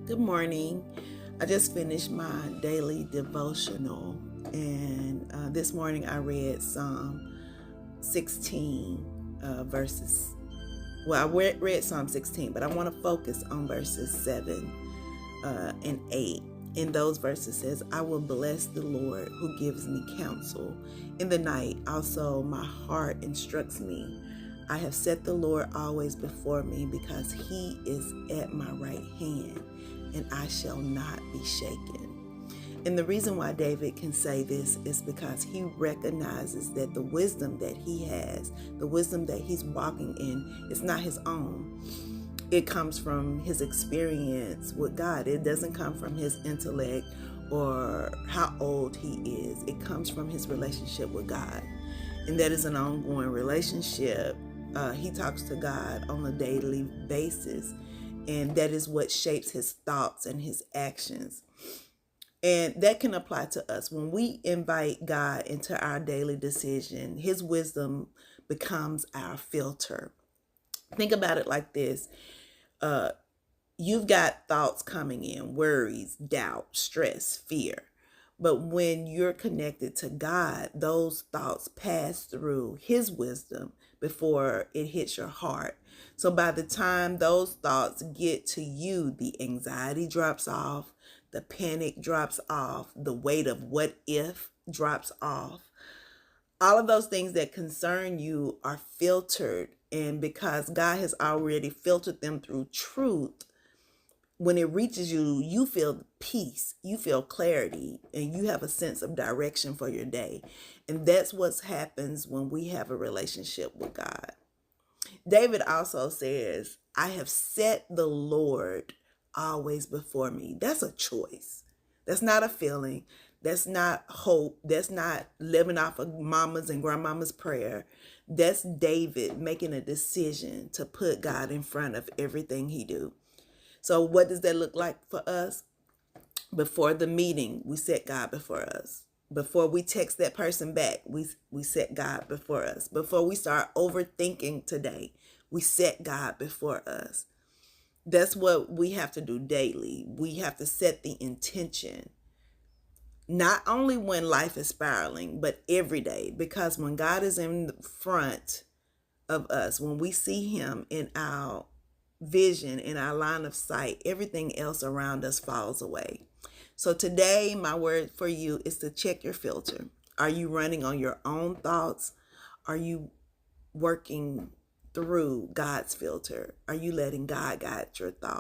Good morning. I just finished my daily devotional, and this morning I read Psalm 16 verses. Well, I read Psalm 16, but I want to focus on verses 7 and 8. In those verses says, I will bless the Lord who gives me counsel. In the night also my heart instructs me. I have set the Lord always before me, because he is at my right hand, and I shall not be shaken. And the reason why David can say this is because he recognizes that the wisdom that he has, the wisdom that he's walking in, is not his own. It comes from his experience with God. It doesn't come from his intellect or how old he is. It comes from his relationship with God. And that is an ongoing relationship. He talks to God on a daily basis. And that is what shapes his thoughts and his actions. And that can apply to us. When we invite God into our daily decision, his wisdom becomes our filter. Think about it like this. You've got thoughts coming in, worries, doubt, stress, fear. But when you're connected to God, those thoughts pass through his wisdom before it hits your heart. So by the time those thoughts get to you, the anxiety drops off, the panic drops off, the weight of what if drops off. All of those things that concern you are filtered. And because God has already filtered them through truth, when it reaches you, you feel peace, you feel clarity, and you have a sense of direction for your day. And that's what happens when we have a relationship with God. David also says, I have set the Lord always before me. That's a choice. That's not a feeling. That's not hope. That's not living off of mama's and grandmama's prayer. That's David making a decision to put God in front of everything he do. So what does that look like for us? Before the meeting, we set God before us. Before we text that person back, we set God before us. Before we start overthinking today, we set God before us. That's what we have to do daily. We have to set the intention. Not only when life is spiraling, but every day. Because when God is in front of us, when we see him in our vision, in our line of sight, everything else around us falls away. So today, my word for you is to check your filter. Are you running on your own thoughts? Are you working through God's filter? Are you letting God guide your thoughts?